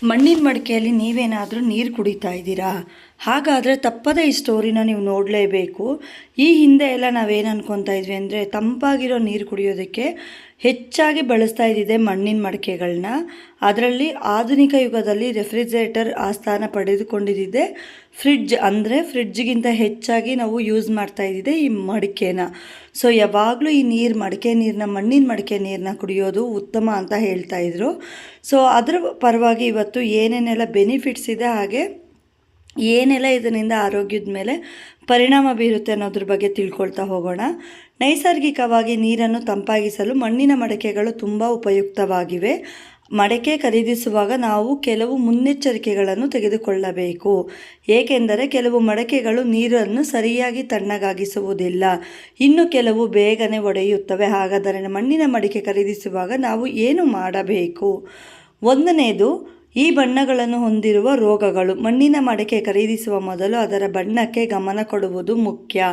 ಮಣ್ಣಿನ ಮಡಿಕೆಯಲ್ಲಿ ನೀವೇನಾದರೂ ನೀರು ಕುಡಿತಾ ಇದ್ದೀರಾ? ಹಾಗಾದರೆ ತಪ್ಪದೇ ಈ ಸ್ಟೋರಿನ ನೀವು ನೋಡಲೇಬೇಕು. ಈ ಹಿಂದೆ ಎಲ್ಲ ನಾವೇನು ಅನ್ಕೊತಾ ಇದ್ವಿ ಅಂದರೆ ತಂಪಾಗಿರೋ ನೀರು ಕುಡಿಯೋದಕ್ಕೆ ಹೆಚ್ಚಾಗಿ ಬಳಸ್ತಾ ಇದ್ದಿದೆ ಮಣ್ಣಿನ ಮಡಿಕೆಗಳನ್ನ. ಅದರಲ್ಲಿ ಆಧುನಿಕ ಯುಗದಲ್ಲಿ ರೆಫ್ರಿಜರೇಟರ್ ಆಸ್ಥಾನ ಪಡೆದುಕೊಂಡಿದ್ದೆ ಫ್ರಿಡ್ಜ್, ಅಂದರೆ ಫ್ರಿಡ್ಜ್ಗಿಂತ ಹೆಚ್ಚಾಗಿ ನಾವು ಯೂಸ್ ಮಾಡ್ತಾ ಇದ್ದಿದೆ ಈ ಮಡಿಕೆನ. ಸೊ ಯಾವಾಗಲೂ ಈ ಮಡಿಕೆ ನೀರನ್ನ, ಮಣ್ಣಿನ ಮಡಿಕೆ ನೀರನ್ನ ಕುಡಿಯೋದು ಉತ್ತಮ ಅಂತ ಹೇಳ್ತಾಯಿದ್ರು. ಸೊ ಅದರ ಪರವಾಗಿ ಇವತ್ತು ಏನೇನೆಲ್ಲ ಬೆನಿಫಿಟ್ಸ್ ಇದೆ, ಹಾಗೆ ಏನೆಲ್ಲ ಇದರಿಂದ ಆರೋಗ್ಯದ ಮೇಲೆ ಪರಿಣಾಮ ಬೀರುತ್ತೆ ಅನ್ನೋದ್ರ ಬಗ್ಗೆ ತಿಳ್ಕೊಳ್ತಾ ಹೋಗೋಣ. ನೈಸರ್ಗಿಕವಾಗಿ ನೀರನ್ನು ತಂಪಾಗಿಸಲು ಮಣ್ಣಿನ ಮಡಿಕೆಗಳು ತುಂಬ ಉಪಯುಕ್ತವಾಗಿವೆ. ಮಡಿಕೆ ಖರೀದಿಸುವಾಗ ನಾವು ಕೆಲವು ಮುನ್ನೆಚ್ಚರಿಕೆಗಳನ್ನು ತೆಗೆದುಕೊಳ್ಳಬೇಕು. ಏಕೆಂದರೆ ಕೆಲವು ಮಡಿಕೆಗಳು ನೀರನ್ನು ಸರಿಯಾಗಿ ತಣ್ಣಗಾಗಿಸುವುದಿಲ್ಲ, ಇನ್ನು ಕೆಲವು ಬೇಗನೆ ಒಡೆಯುತ್ತವೆ. ಹಾಗಾದರೆ ಮಣ್ಣಿನ ಮಡಿಕೆ ಖರೀದಿಸುವಾಗ ನಾವು ಏನು ಮಾಡಬೇಕು? ಒಂದನೇದು, ಈ ಬಣ್ಣಗಳನ್ನು ಹೊಂದಿರುವ ರೋಗಗಳು. ಮಣ್ಣಿನ ಮಡಿಕೆ ಖರೀದಿಸುವ ಮೊದಲು ಅದರ ಬಣ್ಣಕ್ಕೆ ಗಮನ ಕೊಡುವುದು ಮುಖ್ಯ.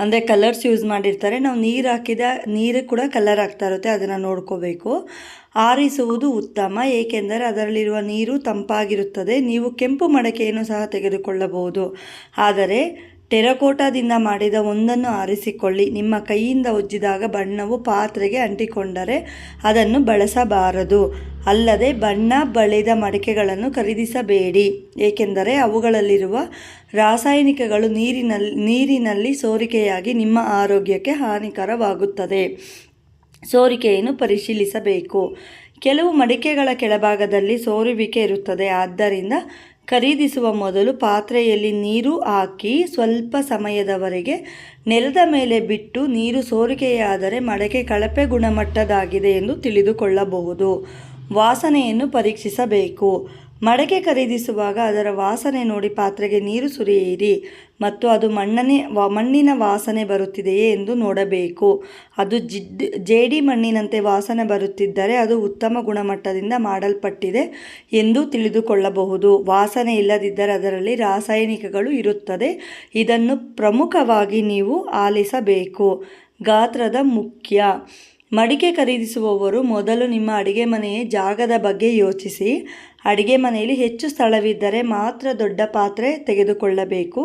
ಅಂದರೆ ಕಲರ್ಸ್ ಯೂಸ್ ಮಾಡಿರ್ತಾರೆ, ನಾವು ನೀರು ಹಾಕಿದ ನೀರು ಕೂಡ ಕಲರ್ ಆಗ್ತಾ ಇರುತ್ತೆ, ಅದನ್ನು ನೋಡ್ಕೋಬೇಕು. ಆರಿಸುವುದು ಉತ್ತಮ, ಏಕೆಂದರೆ ಅದರಲ್ಲಿರುವ ನೀರು ತಂಪಾಗಿರುತ್ತದೆ. ನೀವು ಕೆಂಪು ಮಡಿಕೆಯನ್ನು ಸಹ ತೆಗೆದುಕೊಳ್ಳಬಹುದು, ಆದರೆ ಟೆರಕೋಟಾದಿಂದ ಮಾಡಿದ ಒಂದನ್ನು ಆರಿಸಿಕೊಳ್ಳಿ. ನಿಮ್ಮ ಕೈಯಿಂದ ಉಜ್ಜಿದಾಗ ಬಣ್ಣವು ಪಾತ್ರೆಗೆ ಅಂಟಿಕೊಂಡರೆ ಅದನ್ನು ಬಳಸಬಾರದು. ಅಲ್ಲದೆ ಬಣ್ಣ ಬಳಿದ ಮಡಿಕೆಗಳನ್ನು ಖರೀದಿಸಬೇಡಿ, ಏಕೆಂದರೆ ಅವುಗಳಲ್ಲಿರುವ ರಾಸಾಯನಿಕಗಳು ನೀರಿನಲ್ಲಿ ಸೋರಿಕೆಯಾಗಿ ನಿಮ್ಮ ಆರೋಗ್ಯಕ್ಕೆ ಹಾನಿಕರವಾಗುತ್ತದೆ. ಸೋರಿಕೆಯನ್ನು ಪರಿಶೀಲಿಸಬೇಕು. ಕೆಲವು ಮಡಿಕೆಗಳ ಕೆಳಭಾಗದಲ್ಲಿ ಸೋರುವಿಕೆ ಇರುತ್ತದೆ, ಆದ್ದರಿಂದ ಖರೀದಿಸುವ ಮೊದಲು ಪಾತ್ರೆಯಲ್ಲಿ ನೀರು ಹಾಕಿ ಸ್ವಲ್ಪ ಸಮಯದವರೆಗೆ ನೆಲದ ಮೇಲೆ ಬಿಟ್ಟು ನೀರು ಸೋರಿಕೆಯಾದರೆ ಮಡಿಕೆ ಕಳಪೆ ಗುಣಮಟ್ಟದಾಗಿದೆ ಎಂದು ತಿಳಿದುಕೊಳ್ಳಬಹುದು. ವಾಸನೆಯನ್ನು ಪರೀಕ್ಷಿಸಬೇಕು. ಮಡಿಕೆ ಖರೀದಿಸುವಾಗ ಅದರ ವಾಸನೆ ನೋಡಿ ಪಾತ್ರೆಗೆ ನೀರು ಸುರಿಯಿರಿ ಮತ್ತು ಅದು ಮಣ್ಣಿನ ವಾಸನೆ ಬರುತ್ತಿದೆಯೇ ಎಂದು ನೋಡಬೇಕು. ಅದು ಜೇಡಿ ಮಣ್ಣಿನಂತೆ ವಾಸನೆ ಬರುತ್ತಿದ್ದರೆ ಅದು ಉತ್ತಮ ಗುಣಮಟ್ಟದಿಂದ ಮಾಡಲ್ಪಟ್ಟಿದೆ ಎಂದು ತಿಳಿದುಕೊಳ್ಳಬಹುದು. ವಾಸನೆ ಇಲ್ಲದಿದ್ದರೆ ಅದರಲ್ಲಿ ರಾಸಾಯನಿಕಗಳು ಇರುತ್ತದೆ. ಇದನ್ನು ಪ್ರಮುಖವಾಗಿ ನೀವು ಆಲಿಸಬೇಕು. ಗಾತ್ರದ ಮುಖ್ಯ. ಮಡಿಕೆ ಖರೀದಿಸುವವರು ಮೊದಲು ನಿಮ್ಮ ಅಡಿಗೆ ಮನೆಯ ಜಾಗದ ಬಗ್ಗೆ ಯೋಚಿಸಿ. ಅಡಿಗೆ ಮನೆಯಲ್ಲಿ ಹೆಚ್ಚು ಸ್ಥಳವಿದ್ದರೆ ಮಾತ್ರ ದೊಡ್ಡ ಪಾತ್ರೆ ತೆಗೆದುಕೊಳ್ಳಬೇಕು.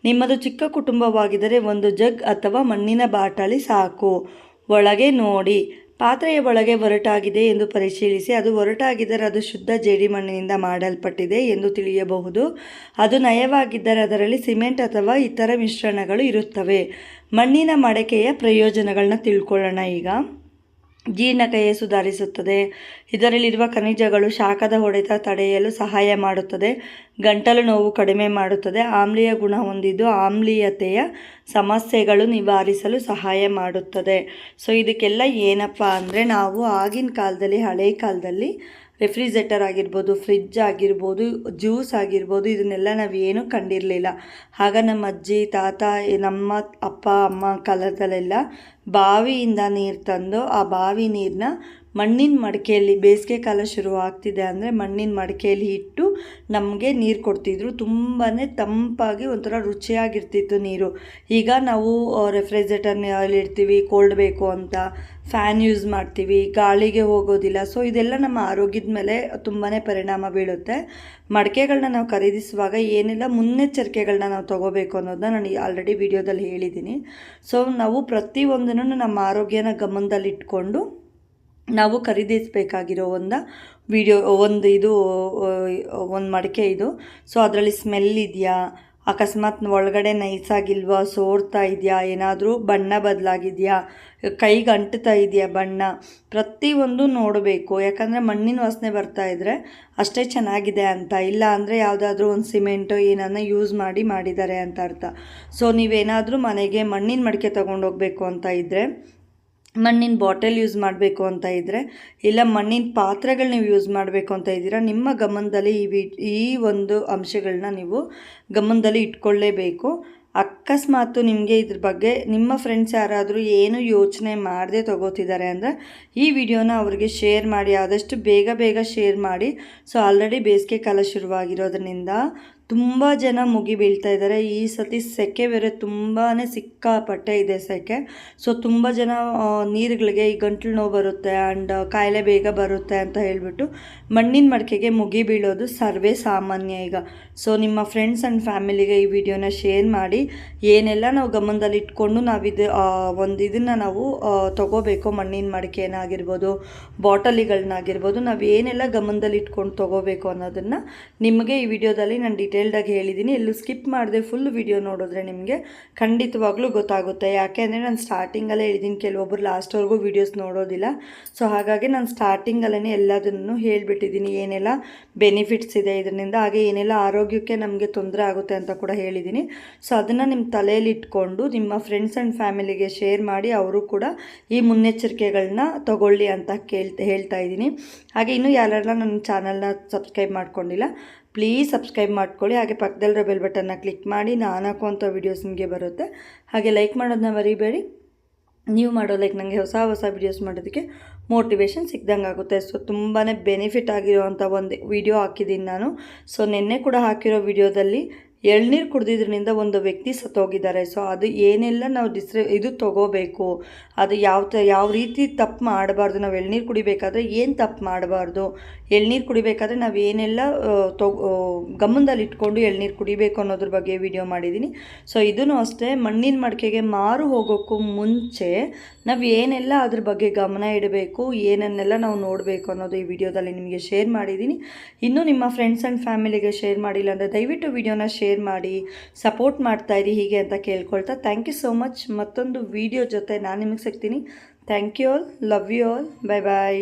ನಿಮ್ಮದು ಚಿಕ್ಕ ಕುಟುಂಬವಾಗಿದ್ದರೆ ಒಂದು ಜಗ್ ಅಥವಾ ಮಣ್ಣಿನ ಬಾಟಲಿ ಸಾಕು. ಒಳಗೆ ನೋಡಿ. ಪಾತ್ರೆಯ ಒಳಗೆ ಒರಟಾಗಿದೆ ಎಂದು ಪರಿಶೀಲಿಸಿ. ಅದು ಒರಟಾಗಿದ್ದರೆ ಅದು ಶುದ್ಧ ಜೇಡಿಮಣ್ಣಿನಿಂದ ಮಾಡಲ್ಪಟ್ಟಿದೆ ಎಂದು ತಿಳಿಯಬಹುದು. ಅದು ನಯವಾಗಿದ್ದರೆ ಅದರಲ್ಲಿ ಸಿಮೆಂಟ್ ಅಥವಾ ಇತರ ಮಿಶ್ರಣಗಳು ಇರುತ್ತವೆ. ಮಣ್ಣಿನ ಮಡಿಕೆಯ ಪ್ರಯೋಜನಗಳನ್ನ ತಿಳ್ಕೊಳ್ಳೋಣ ಈಗ. ಜೀರ್ಣಕ್ರಿಯೆ ಸುಧಾರಿಸುತ್ತದೆ. ಇದರಲ್ಲಿರುವ ಖನಿಜಗಳು ಶಾಖದ ಹೊಡೆತ ತಡೆಯಲು ಸಹಾಯ ಮಾಡುತ್ತದೆ. ಗಂಟಲು ನೋವು ಕಡಿಮೆ ಮಾಡುತ್ತದೆ. ಆಮ್ಲೀಯ ಗುಣ ಹೊಂದಿದ್ದು ಆಮ್ಲೀಯತೆಯ ಸಮಸ್ಯೆಗಳು ನಿವಾರಿಸಲು ಸಹಾಯ ಮಾಡುತ್ತದೆ. ಸೊ ಇದಕ್ಕೆಲ್ಲ ಏನಪ್ಪ ಅಂದರೆ, ನಾವು ಆಗಿನ ಕಾಲದಲ್ಲಿ, ಹಳೆಯ ಕಾಲದಲ್ಲಿ ರೆಫ್ರಿಜರೇಟರ್ ಆಗಿರ್ಬೋದು, ಫ್ರಿಡ್ಜ್ ಆಗಿರ್ಬೋದು, ಜ್ಯೂಸ್ ಆಗಿರ್ಬೋದು, ಇದನ್ನೆಲ್ಲ ನಾವೇನು ಕಂಡಿರಲಿಲ್ಲ. ಆಗ ನಮ್ಮ ಅಜ್ಜಿ ತಾತ, ನಮ್ಮ ಅಪ್ಪ ಅಮ್ಮ ಕಾಲದಲ್ಲೆಲ್ಲ ಬಾವಿಯಿಂದ ನೀರು ತಂದು ಆ ಬಾವಿ ನೀರನ್ನ ಮಣ್ಣಿನ ಮಡಿಕೆಯಲ್ಲಿ, ಬೇಸಿಗೆ ಕಾಲ ಶುರು ಆಗ್ತಿದೆ ಅಂದರೆ ಮಣ್ಣಿನ ಮಡಿಕೆಯಲ್ಲಿ ಇಟ್ಟು ನಮಗೆ ನೀರು ಕೊಡ್ತಿದ್ರು. ತುಂಬಾ ತಂಪಾಗಿ ಒಂಥರ ರುಚಿಯಾಗಿರ್ತಿತ್ತು ನೀರು. ಈಗ ನಾವು ರೆಫ್ರಿಜರೇಟರ್ನಲ್ಲಿ ಇಡ್ತೀವಿ, ಕೋಲ್ಡ್ ಬೇಕು ಅಂತ, ಫ್ಯಾನ್ ಯೂಸ್ ಮಾಡ್ತೀವಿ, ಗಾಳಿಗೆ ಹೋಗೋದಿಲ್ಲ. ಸೊ ಇದೆಲ್ಲ ನಮ್ಮ ಆರೋಗ್ಯದ ಮೇಲೆ ತುಂಬಾ ಪರಿಣಾಮ ಬೀಳುತ್ತೆ. ಮಡಿಕೆಗಳನ್ನ ನಾವು ಖರೀದಿಸುವಾಗ ಏನೆಲ್ಲ ಮುನ್ನೆಚ್ಚರಿಕೆಗಳನ್ನ ನಾವು ತೊಗೋಬೇಕು ಅನ್ನೋದನ್ನ ನಾನು ಆಲ್ರೆಡಿ ವಿಡಿಯೋದಲ್ಲಿ ಹೇಳಿದ್ದೀನಿ. ಸೊ ನಾವು ಪ್ರತಿಯೊಂದನ್ನು ನಮ್ಮ ಆರೋಗ್ಯನ ಗಮನದಲ್ಲಿಟ್ಕೊಂಡು ನಾವು ಖರೀದಿಸಬೇಕಾಗಿರೋ ಒಂದು ಮಡಿಕೆ ಇದು. ಸೊ ಅದರಲ್ಲಿ ಸ್ಮೆಲ್ ಇದೆಯಾ, ಅಕಸ್ಮಾತ್ ಒಳಗಡೆ ನೈಸಾಗಿಲ್ವಾ, ಸೋರ್ತಾ ಇದೆಯಾ, ಏನಾದರೂ ಬಣ್ಣ ಬದಲಾಗಿದೆಯಾ, ಕೈಗೆ ಅಂಟ್ತಾ ಇದೆಯಾ ಬಣ್ಣ, ಪ್ರತಿಯೊಂದು ನೋಡಬೇಕು. ಯಾಕಂದರೆ ಮಣ್ಣಿನ ವಾಸನೆ ಬರ್ತಾ ಇದ್ದರೆ ಅಷ್ಟೇ ಚೆನ್ನಾಗಿದೆ ಅಂತ, ಇಲ್ಲ ಅಂದರೆ ಯಾವುದಾದ್ರೂ ಒಂದು ಸಿಮೆಂಟು ಏನನ್ನ ಯೂಸ್ ಮಾಡಿದ್ದಾರೆ ಅಂತ ಅರ್ಥ. ಸೊ ನೀವೇನಾದರೂ ಮನೆಗೆ ಮಣ್ಣಿನ ಮಡಿಕೆ ತೊಗೊಂಡೋಗ್ಬೇಕು ಅಂತ ಇದ್ದರೆ, ಮಣ್ಣಿನ ಬಾಟಲ್ ಯೂಸ್ ಮಾಡಬೇಕು ಅಂತ ಇದ್ದರೆ, ಇಲ್ಲ ಮಣ್ಣಿನ ಪಾತ್ರೆಗಳು ನೀವು ಯೂಸ್ ಮಾಡಬೇಕು ಅಂತ ಇದ್ದೀರಾ, ನಿಮ್ಮ ಗಮನದಲ್ಲಿ ಈ ಒಂದು ಅಂಶಗಳನ್ನ ನೀವು ಗಮನದಲ್ಲಿ ಇಟ್ಕೊಳ್ಳೇಬೇಕು. ಅಕಸ್ಮಾತು ನಿಮಗೆ ಇದ್ರ ಬಗ್ಗೆ ನಿಮ್ಮ ಫ್ರೆಂಡ್ಸ್ ಯಾರಾದರೂ ಏನು ಯೋಚನೆ ಮಾಡದೆ ತೊಗೋತಿದ್ದಾರೆ ಅಂದರೆ ಈ ವಿಡಿಯೋನ ಅವ್ರಿಗೆ ಶೇರ್ ಮಾಡಿ, ಆದಷ್ಟು ಬೇಗ ಶೇರ್ ಮಾಡಿ. ಸೊ ಆಲ್ರೆಡಿ ಬೇಸಿಗೆ ಕಾಲ ಶುರುವಾಗಿರೋದ್ರಿಂದ ತುಂಬ ಜನ ಮುಗಿ ಬೀಳ್ತಾ ಇದ್ದಾರೆ. ಈ ಸತಿ ಸೆಕೆ ಬೇರೆ ತುಂಬಾ ಸಿಕ್ಕಾಪಟ್ಟೆ ಇದೆ ಸೆಕೆ. ಸೊ ತುಂಬ ಜನ ನೀರುಗಳಿಗೆ ಈ ಗಂಟ್ಲು ನೋವು ಬರುತ್ತೆ ಆ್ಯಂಡ್ ಕಾಯಿಲೆ ಬೇಗ ಬರುತ್ತೆ ಅಂತ ಹೇಳಿಬಿಟ್ಟು ಮಣ್ಣಿನ ಮಡಿಕೆಗೆ ಮುಗಿ ಬೀಳೋದು ಸರ್ವೇ ಸಾಮಾನ್ಯ ಈಗ. ಸೊ ನಿಮ್ಮ ಫ್ರೆಂಡ್ಸ್ ಆ್ಯಂಡ್ ಫ್ಯಾಮಿಲಿಗೆ ಈ ವಿಡಿಯೋನ ಶೇರ್ ಮಾಡಿ. ಏನೆಲ್ಲ ನಾವು ಗಮನದಲ್ಲಿ ಇಟ್ಕೊಂಡು ಒಂದು ಇದನ್ನು ನಾವು ತೊಗೋಬೇಕು, ಮಣ್ಣಿನ ಮಡಿಕೆನಾಗಿರ್ಬೋದು, ಬಾಟಲಿಗಳನ್ನಾಗಿರ್ಬೋದು, ನಾವು ಏನೆಲ್ಲ ಗಮನದಲ್ಲಿ ಇಟ್ಕೊಂಡು ತೊಗೋಬೇಕು ಅನ್ನೋದನ್ನು ನಿಮಗೆ ಈ ವಿಡಿಯೋದಲ್ಲಿ ನಾನು ಡೀಟೇಲ್ಡಾಗಿ ಹೇಳಿದ್ದೀನಿ. ಎಲ್ಲೂ ಸ್ಕಿಪ್ ಮಾಡಿದೆ ಫುಲ್ ವಿಡಿಯೋ ನೋಡಿದ್ರೆ ನಿಮಗೆ ಖಂಡಿತವಾಗ್ಲೂ ಗೊತ್ತಾಗುತ್ತೆ. ಯಾಕೆ ಅಂದರೆ ನಾನು ಸ್ಟಾರ್ಟಿಂಗಲ್ಲೇ ಹೇಳಿದ್ದೀನಿ, ಕೆಲವೊಬ್ಬರು ಲಾಸ್ಟ್ವರೆಗೂ ವೀಡಿಯೋಸ್ ನೋಡೋದಿಲ್ಲ. ಸೊ ಹಾಗಾಗಿ ನಾನು ಸ್ಟಾರ್ಟಿಂಗಲ್ಲೇ ಎಲ್ಲದನ್ನು ಹೇಳಿಬಿಟ್ಟಿದ್ದೀನಿ, ಏನೆಲ್ಲ ಬೆನಿಫಿಟ್ಸ್ ಇದೆ ಇದರಿಂದ, ಹಾಗೆ ಏನೆಲ್ಲ ಆರೋಗ್ಯಕ್ಕೆ ನಮಗೆ ತೊಂದರೆ ಆಗುತ್ತೆ ಅಂತ ಕೂಡ ಹೇಳಿದ್ದೀನಿ. ಸೊ ಅದನ್ನು ನಿಮ್ಮ ತಲೆಯಲ್ಲಿ ಇಟ್ಕೊಂಡು ನಿಮ್ಮ ಫ್ರೆಂಡ್ಸ್ ಆ್ಯಂಡ್ ಫ್ಯಾಮಿಲಿಗೆ ಶೇರ್ ಮಾಡಿ ಅವರು ಕೂಡ ಈ ಮುನ್ನೆಚ್ಚರಿಕೆಗಳನ್ನ ತಗೊಳ್ಳಿ ಅಂತ ಹೇಳ್ತಾ ಇದ್ದೀನಿ. ಹಾಗೆ ಇನ್ನೂ ಯಾರೆಲ್ಲ ನನ್ನ ಚಾನಲ್ನ ಸಬ್ಸ್ಕ್ರೈಬ್ ಮಾಡ್ಕೊಂಡಿಲ್ಲ ಪ್ಲೀಸ್ ಸಬ್ಸ್ಕ್ರೈಬ್ ಮಾಡ್ಕೊಳ್ಳಿ. ಹಾಗೆ ಪಕ್ಕದಲ್ಲಿರೋ ಬೆಲ್ ಬಟನ್ನ ಕ್ಲಿಕ್ ಮಾಡಿ, ನಾನು ಹಾಕುವಂಥ ವೀಡಿಯೋಸ್ ನಿಮಗೆ ಬರುತ್ತೆ. ಹಾಗೆ ಲೈಕ್ ಮಾಡೋದನ್ನ ಮರಿಬೇಡಿ. ನೀವು ಮಾಡೋ ಲೈಕ್ ನನಗೆ ಹೊಸ ವೀಡಿಯೋಸ್ ಮಾಡೋದಕ್ಕೆ ಮೋಟಿವೇಶನ್ ಸಿಕ್ದಂಗೆ ಆಗುತ್ತೆ. ಸೊ ತುಂಬಾ ಬೆನಿಫಿಟ್ ಆಗಿರೋವಂಥ ಒಂದು ವಿಡಿಯೋ ಹಾಕಿದ್ದೀನಿ ನಾನು. ಸೊ ನಿನ್ನೆ ಕೂಡ ಹಾಕಿರೋ ವಿಡಿಯೋದಲ್ಲಿ ಎಳ್ನೀರು ಕುಡಿದಿದ್ರಿಂದ ಒಂದು ವ್ಯಕ್ತಿ ಸತ್ತೋಗಿದ್ದಾರೆ. ಸೊ ಅದು ಏನೆಲ್ಲ ನಾವು ಇದು ತೊಗೋಬೇಕು, ಅದು ಯಾವ ರೀತಿ ತಪ್ಪು ಮಾಡಬಾರ್ದು, ನಾವು ಎಳ್ನೀರು ಕುಡಿಬೇಕಾದ್ರೆ ಏನು ತಪ್ಪು ಮಾಡಬಾರ್ದು, ಎಳ್ನೀರು ಕುಡಿಬೇಕಾದ್ರೆ ನಾವು ಏನೆಲ್ಲ ಗಮನದಲ್ಲಿ ಇಟ್ಕೊಂಡು ಎಳ್ನೀರು ಕುಡಿಬೇಕು ಅನ್ನೋದ್ರ ಬಗ್ಗೆ ವಿಡಿಯೋ ಮಾಡಿದ್ದೀನಿ. ಸೊ ಇದೂ ಅಷ್ಟೇ, ಮಣ್ಣಿನ ಮಡಿಕೆಗೆ ಮಾರು ಹೋಗೋಕ್ಕೂ ಮುಂಚೆ ನಾವು ಏನೆಲ್ಲ ಅದ್ರ ಬಗ್ಗೆ ಗಮನ ಇಡಬೇಕು, ಏನನ್ನೆಲ್ಲ ನಾವು ನೋಡಬೇಕು ಅನ್ನೋದು ಈ ವಿಡಿಯೋದಲ್ಲಿ ನಿಮಗೆ ಶೇರ್ ಮಾಡಿದ್ದೀನಿ. ಇನ್ನೂ ನಿಮ್ಮ ಫ್ರೆಂಡ್ಸ್ ಆ್ಯಂಡ್ ಫ್ಯಾಮಿಲಿಗೆ ಶೇರ್ ಮಾಡಿಲ್ಲ ಅಂದರೆ ದಯವಿಟ್ಟು ವಿಡಿಯೋನ ಶೇರ್ ಮಾಡಿ ಸಪೋರ್ಟ್ ಮಾಡ್ತಾಯಿರಿ ಹೀಗೆ ಅಂತ ಕೇಳ್ಕೊಳ್ತಾ, ಥ್ಯಾಂಕ್ ಯು ಸೋ ಮಚ್. ಮತ್ತೊಂದು ವಿಡಿಯೋ ಜೊತೆ ನಾನು ನಿಮಗೆ ಸಿಗ್ತೀನಿ. Thank you all, love you all, bye bye.